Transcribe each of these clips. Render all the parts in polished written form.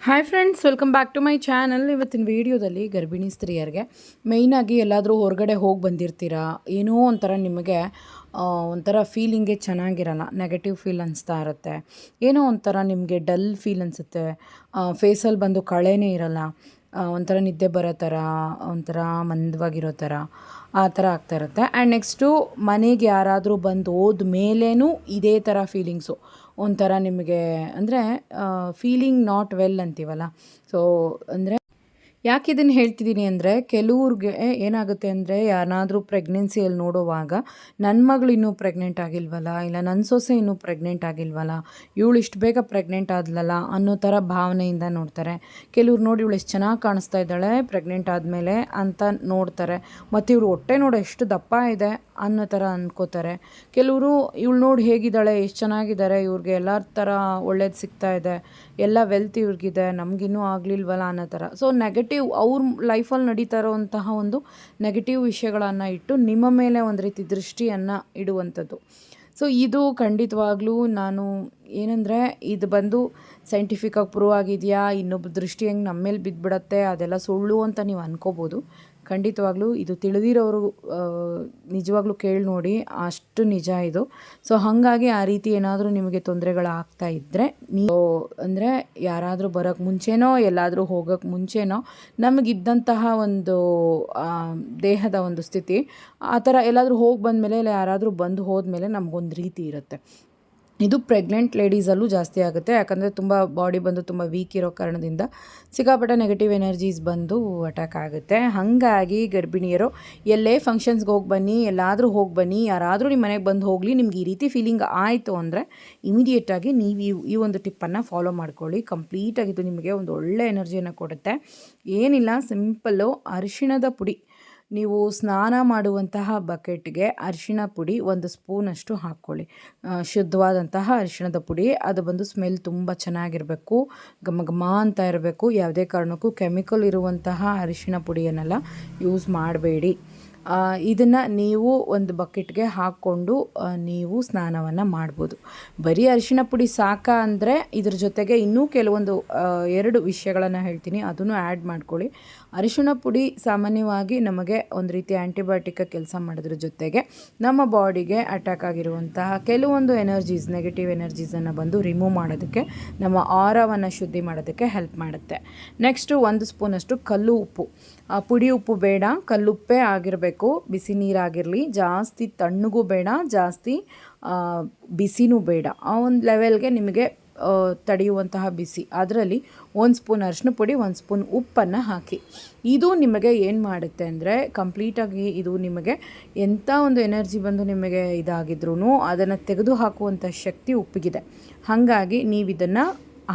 Hi friends, welcome back to my channel. ಇವತ್ತಿನ ವೀಡಿಯೋದಲ್ಲಿ ಗರ್ಭಿಣಿ ಸ್ತ್ರೀಯರಿಗೆ ಮೇಯ್ನಾಗಿ ಎಲ್ಲಾದರೂ ಹೊರಗಡೆ ಹೋಗಿ ಬಂದಿರ್ತೀರಾ, ಏನೋ ಒಂಥರ ನಿಮಗೆ ಒಂಥರ ಫೀಲಿಂಗೇ ಚೆನ್ನಾಗಿರಲ್ಲ, ನೆಗೆಟಿವ್ ಫೀಲ್ ಅನಿಸ್ತಾ ಇರುತ್ತೆ, ಏನೋ ಒಂಥರ ನಿಮಗೆ ಡಲ್ ಫೀಲ್ ಅನಿಸುತ್ತೆ, ಫೇಸಲ್ಲಿ ಬಂದು ಕಳೆನೇ ಇರಲ್ಲ, ಒಂಥರ ನಿದ್ದೆ ಬರೋ ಥರ, ಒಂಥರ ಮಂದವಾಗಿರೋ ಥರ, ಆ ಥರ ಆಗ್ತಾ ಇರುತ್ತೆ. ಆ್ಯಂಡ್ ನೆಕ್ಸ್ಟು ಮನೆಗೆ ಯಾರಾದರೂ ಬಂದು ಹೋದ ಮೇಲೇನೂ ಇದೇ ಥರ ಫೀಲಿಂಗ್ಸು, ಒಂಥರ ನಿಮಗೆ ಅಂದರೆ ಫೀಲಿಂಗ್ ನಾಟ್ ವೆಲ್ ಅಂತೀವಲ್ಲ. ಸೊ ಅಂದರೆ ಯಾಕೆ ಇದನ್ನು ಹೇಳ್ತಿದ್ದೀನಿ ಅಂದರೆ, ಕೆಲವ್ರಿಗೆ ಏನಾಗುತ್ತೆ ಅಂದರೆ, ಯಾರನ್ನಾದರೂ ಪ್ರೆಗ್ನೆನ್ಸಿಯಲ್ಲಿ ನೋಡುವಾಗ ನನ್ನ ಮಗಳು ಇನ್ನೂ ಪ್ರೆಗ್ನೆಂಟ್ ಆಗಿಲ್ವಲ್ಲ, ಇಲ್ಲ ನನ್ನ ಸೊಸೆ ಇನ್ನೂ ಪ್ರೆಗ್ನೆಂಟ್ ಆಗಿಲ್ವಲ್ಲ, ಇವಳು ಇಷ್ಟು ಬೇಗ ಪ್ರೆಗ್ನೆಂಟ್ ಆದ್ಲಲ್ಲ ಅನ್ನೋ ಥರ ಭಾವನೆಯಿಂದ ನೋಡ್ತಾರೆ. ಕೆಲವ್ರು ನೋಡಿ ಇವಳು ಎಷ್ಟು ಚೆನ್ನಾಗಿ ಕಾಣಿಸ್ತಾ ಇದ್ದಾಳೆ ಪ್ರೆಗ್ನೆಂಟ್ ಆದಮೇಲೆ ಅಂತ ನೋಡ್ತಾರೆ, ಮತ್ತು ಇವ್ರು ಹೊಟ್ಟೆ ನೋಡು ಎಷ್ಟು ದಪ್ಪ ಇದೆ ಅನ್ನೋ ಥರ ಅಂದ್ಕೋತಾರೆ. ಕೆಲವರು ಇವಳು ನೋಡಿ ಹೇಗಿದ್ದಾಳೆ, ಎಷ್ಟು ಚೆನ್ನಾಗಿದ್ದಾರೆ, ಇವ್ರಿಗೆ ಎಲ್ಲ ಥರ ಒಳ್ಳೇದು ಸಿಗ್ತಾ ಇದೆ, ಎಲ್ಲ ವೆಲ್ತ್ ಇವ್ರಿಗಿದೆ, ನಮಗಿನ್ನೂ ಆಗಲಿಲ್ವಲ್ಲ ಅನ್ನೋ ಥರ. ಸೊ ನೆಗೆಟಿವ್ ಅವ್ರ ಲೈಫಲ್ಲಿ ನಡೀತಾ ಇರೋವಂತಹ ಒಂದು ನೆಗೆಟಿವ್ ವಿಷಯಗಳನ್ನು ಇಟ್ಟು ನಿಮ್ಮ ಮೇಲೆ ಒಂದು ರೀತಿ ದೃಷ್ಟಿಯನ್ನು ಇಡುವಂಥದ್ದು. ಸೊ ಇದು ಖಂಡಿತವಾಗ್ಲೂ ನಾನು ಏನಂದರೆ, ಇದು ಬಂದು ಸೈಂಟಿಫಿಕಾಗಿ ಪ್ರೂವ್ ಆಗಿದೆಯಾ, ಇನ್ನೊಬ್ಬ ದೃಷ್ಟಿ ಹೆಂಗೆ ನಮ್ಮ ಮೇಲೆ ಬಿದ್ದುಬಿಡತ್ತೆ, ಅದೆಲ್ಲ ಸುಳ್ಳು ಅಂತ ನೀವು ಅನ್ಕೋಬೋದು. ಖಂಡಿತವಾಗ್ಲೂ ಇದು ತಿಳಿದಿರೋರು ನಿಜವಾಗ್ಲೂ ಕೇಳಿ ನೋಡಿ, ಅಷ್ಟು ನಿಜ ಇದು. ಸೊ ಹಾಗಾಗಿ ಆ ರೀತಿ ಏನಾದರೂ ನಿಮಗೆ ತೊಂದರೆಗಳಾಗ್ತಾ ಇದ್ದರೆ, ನೀವು ಅಂದರೆ ಯಾರಾದರೂ ಬರೋಕ್ಕೆ ಮುಂಚೆನೋ ಎಲ್ಲಾದರೂ ಹೋಗೋಕ್ಕೆ ಮುಂಚೆನೋ ನಮಗಿದ್ದಂತಹ ಒಂದು ದೇಹದ ಒಂದು ಸ್ಥಿತಿ ಆ ಥರ ಎಲ್ಲಾದರೂ ಹೋಗಿ ಬಂದಮೇಲೆ, ಇಲ್ಲ ಯಾರಾದರೂ ಬಂದು ಹೋದ್ಮೇಲೆ ನಮಗೊಂದು ರೀತಿ ಇರುತ್ತೆ. ಇದು ಪ್ರೆಗ್ನೆಂಟ್ ಲೇಡೀಸಲ್ಲೂ ಜಾಸ್ತಿ ಆಗುತ್ತೆ, ಯಾಕಂದರೆ ತುಂಬ ಬಾಡಿ ಬಂದು ತುಂಬ ವೀಕ್ ಇರೋ ಕಾರಣದಿಂದ ಸಿಕ್ಕಾಪಟ್ಟೆ ನೆಗೆಟಿವ್ ಎನರ್ಜೀಸ್ ಬಂದು ಅಟ್ಯಾಕ್ ಆಗುತ್ತೆ. ಹಾಗಾಗಿ ಗರ್ಭಿಣಿಯರು ಎಲ್ಲೇ ಫಂಕ್ಷನ್ಸ್ಗೆ ಹೋಗಿ ಬನ್ನಿ, ಎಲ್ಲಾದರೂ ಹೋಗಿ ಬನ್ನಿ, ಯಾರಾದರೂ ನಿಮ್ಮ ಮನೆಗೆ ಬಂದು ಹೋಗಲಿ, ನಿಮ್ಗೆ ಈ ರೀತಿ ಫೀಲಿಂಗ್ ಆಯಿತು ಅಂದರೆ ಇಮಿಡಿಯೇಟಾಗಿ ನೀವು ಈ ಒಂದು ಟಿಪ್ಪನ್ನು ಫಾಲೋ ಮಾಡ್ಕೊಳ್ಳಿ. ಕಂಪ್ಲೀಟಾಗಿದ್ದು ನಿಮಗೆ ಒಂದು ಒಳ್ಳೆ ಎನರ್ಜಿಯನ್ನು ಕೊಡುತ್ತೆ. ಏನಿಲ್ಲ, ಸಿಂಪಲ್ಲು ಅರಿಶಿಣದ ಪುಡಿ, ನೀವು ಸ್ನಾನ ಮಾಡುವಂತಹ ಬಕೆಟ್ಗೆ ಅರಿಶಿಣ ಪುಡಿ 1 ಸ್ಪೂನಷ್ಟು ಹಾಕ್ಕೊಳ್ಳಿ. ಶುದ್ಧವಾದಂತಹ ಅರಿಶಿಣದ ಪುಡಿ, ಅದು ಬಂದು ಸ್ಮೆಲ್ ತುಂಬ ಚೆನ್ನಾಗಿರಬೇಕು, ಘಮ ಘಮ ಅಂತ ಇರಬೇಕು. ಯಾವುದೇ ಕಾರಣಕ್ಕೂ ಕೆಮಿಕಲ್ ಇರುವಂತಹ ಅರಿಶಿಣ ಪುಡಿಯನ್ನೆಲ್ಲ ಯೂಸ್ ಮಾಡಬೇಡಿ. ಇದನ್ನು ನೀವು ಒಂದು ಬಕೆಟ್ಗೆ ಹಾಕ್ಕೊಂಡು ನೀವು ಸ್ನಾನವನ್ನು ಮಾಡ್ಬೋದು. ಬರೀ ಅರಿಶಿಣ ಪುಡಿ ಸಾಕಾ ಅಂದರೆ ಇದ್ರ ಜೊತೆಗೆ ಇನ್ನೂ ಕೆಲವೊಂದು 2 ವಿಷಯಗಳನ್ನು ಹೇಳ್ತೀನಿ, ಅದನ್ನು ಆ್ಯಡ್ ಮಾಡ್ಕೊಳ್ಳಿ. ಅರಿಶಿಣ ಪುಡಿ ಸಾಮಾನ್ಯವಾಗಿ ನಮಗೆ ಒಂದು ರೀತಿ ಆ್ಯಂಟಿಬಯೋಟಿಕ್ ಕೆಲಸ ಮಾಡೋದ್ರ ಜೊತೆಗೆ ನಮ್ಮ ಬಾಡಿಗೆ ಅಟ್ಯಾಕ್ ಆಗಿರುವಂತಹ ಕೆಲವೊಂದು ಎನರ್ಜೀಸ್, ನೆಗೆಟಿವ್ ಎನರ್ಜೀಸನ್ನು ಬಂದು ರಿಮೂವ್ ಮಾಡೋದಕ್ಕೆ, ನಮ್ಮ ಆರವನ್ನು ಶುದ್ಧಿ ಮಾಡೋದಕ್ಕೆ ಹೆಲ್ಪ್ ಮಾಡುತ್ತೆ. ನೆಕ್ಸ್ಟು 1 ಸ್ಪೂನಷ್ಟು ಕಲ್ಲು ಉಪ್ಪು, ಪುಡಿ ಉಪ್ಪು ಬೇಡ, ಕಲ್ಲುಪ್ಪೇ ಆಗಿರಬೇಕು, ಬಿಸಿ ನೀರಾಗಿರಲಿ, ಜಾಸ್ತಿ ತಣ್ಣಗೂ ಬೇಡ, ಜಾಸ್ತಿ ಬಿಸಿನೂ ಬೇಡ, ಆ ಒಂದು ಲೆವೆಲ್ಗೆ ನಿಮಗೆ ತಡೆಯುವಂತಹ ಬಿಸಿ, ಅದರಲ್ಲಿ 1 ಸ್ಪೂನ್ ಅರಿಶಿನ ಪುಡಿ, 1 ಸ್ಪೂನ್ ಉಪ್ಪನ್ನು ಹಾಕಿ. ಇದು ನಿಮಗೆ ಏನು ಮಾಡುತ್ತೆ ಅಂದರೆ, ಕಂಪ್ಲೀಟಾಗಿ ಇದು ನಿಮಗೆ ಎಂಥ ಒಂದು ಎನರ್ಜಿ ಬಂದು ನಿಮಗೆ ಇದಾಗಿದ್ರೂ ಅದನ್ನು ತೆಗೆದು ಹಾಕುವಂಥ ಶಕ್ತಿ ಉಪ್ಪಿಗಿದೆ. ಹಾಗಾಗಿ ನೀವು ಇದನ್ನು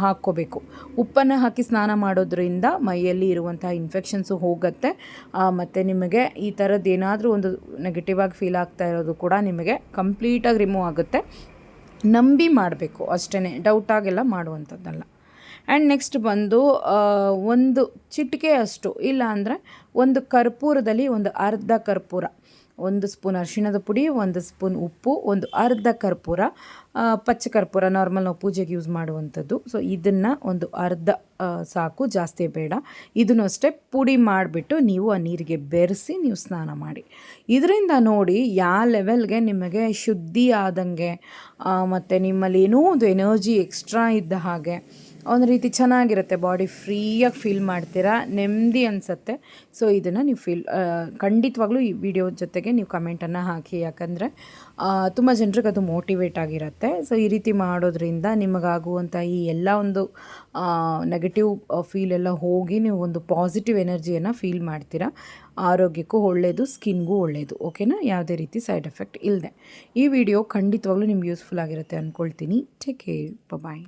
ಹಾಕ್ಕೋಬೇಕು. ಉಪ್ಪನ್ನು ಹಾಕಿ ಸ್ನಾನ ಮಾಡೋದ್ರಿಂದ ಮೈಯಲ್ಲಿ ಇರುವಂಥ ಇನ್ಫೆಕ್ಷನ್ಸು ಹೋಗುತ್ತೆ, ಮತ್ತು ನಿಮಗೆ ಈ ಥರದ್ದು ಏನಾದರೂ ಒಂದು ನೆಗೆಟಿವ್ ಆಗಿ ಫೀಲ್ ಆಗ್ತಾ ಇರೋದು ಕೂಡ ನಿಮಗೆ ಕಂಪ್ಲೀಟಾಗಿ ರಿಮೂವ್ ಆಗುತ್ತೆ. ನಂಬಿ ಮಾಡಬೇಕು ಅಷ್ಟೇ, ಡೌಟಾಗೆಲ್ಲ ಮಾಡುವಂಥದ್ದಲ್ಲ. ಆ್ಯಂಡ್ ನೆಕ್ಸ್ಟ್ ಬಂದು 1 ಚಿಟಿಕೆ ಅಷ್ಟು, ಇಲ್ಲ ಅಂದರೆ 1 ಕರ್ಪೂರದಲ್ಲಿ 1 ಅರ್ಧ ಕರ್ಪೂರ, 1 ಸ್ಪೂನ್ ಅರಿಶಿಣದ ಪುಡಿ, 1 ಸ್ಪೂನ್ ಉಪ್ಪು, 1 ಅರ್ಧ ಕರ್ಪೂರ, ಪಚ್ಚ ಕರ್ಪೂರ ನಾರ್ಮಲ್ ನಾವು ಪೂಜೆಗೆ ಯೂಸ್ ಮಾಡುವಂಥದ್ದು. ಸೊ ಇದನ್ನು 1 ಅರ್ಧ ಸಾಕು, ಜಾಸ್ತಿ ಬೇಡ. ಇದನ್ನು ಅಷ್ಟೇ ಪುಡಿ ಮಾಡಿಬಿಟ್ಟು ನೀವು ಆ ನೀರಿಗೆ ಬೆರೆಸಿ ನೀವು ಸ್ನಾನ ಮಾಡಿ. ಇದರಿಂದ ನೋಡಿ ಯಾವ ಲೆವೆಲ್ಗೆ ನಿಮಗೆ ಶುದ್ಧಿ ಆದಂಗೆ, ಮತ್ತು ನಿಮ್ಮಲ್ಲಿ ಏನೋ ಒಂದು ಎನರ್ಜಿ ಎಕ್ಸ್ಟ್ರಾ ಇದ್ದ ಹಾಗೆ ಒಂದು ರೀತಿ ಚೆನ್ನಾಗಿರುತ್ತೆ, ಬಾಡಿ ಫ್ರೀಯಾಗಿ ಫೀಲ್ ಮಾಡ್ತೀರಾ, ನೆಮ್ಮದಿ ಅನಿಸುತ್ತೆ. ಸೊ ಇದನ್ನು ನೀವು ಖಂಡಿತವಾಗ್ಲೂ ಈ ವಿಡಿಯೋ ಜೊತೆಗೆ ನೀವು ಕಮೆಂಟನ್ನು ಹಾಕಿ, ಯಾಕಂದರೆ ತುಂಬ ಜನರಿಗೆ ಅದು ಮೋಟಿವೇಟ್ ಆಗಿರುತ್ತೆ. ಸೊ ಈ ರೀತಿ ಮಾಡೋದ್ರಿಂದ ನಿಮಗಾಗುವಂಥ ಈ ಎಲ್ಲ ಒಂದು ನೆಗೆಟಿವ್ ಫೀಲ್ ಎಲ್ಲ ಹೋಗಿ ನೀವು ಒಂದು ಪಾಸಿಟಿವ್ ಎನರ್ಜಿಯನ್ನು ಫೀಲ್ ಮಾಡ್ತೀರಾ. ಆರೋಗ್ಯಕ್ಕೂ ಒಳ್ಳೆಯದು, ಸ್ಕಿನ್ಗೂ ಒಳ್ಳೆಯದು. ಓಕೆನಾ? ಯಾವುದೇ ರೀತಿ ಸೈಡ್ ಎಫೆಕ್ಟ್ ಇಲ್ಲದೆ. ಈ ವಿಡಿಯೋ ಖಂಡಿತವಾಗ್ಲೂ ನಿಮ್ಗೆ ಯೂಸ್ಫುಲ್ ಆಗಿರುತ್ತೆ ಅಂದ್ಕೊಳ್ತೀನಿ. ಟೇಕ್ ಕೇರ್, ಬಾಯ್.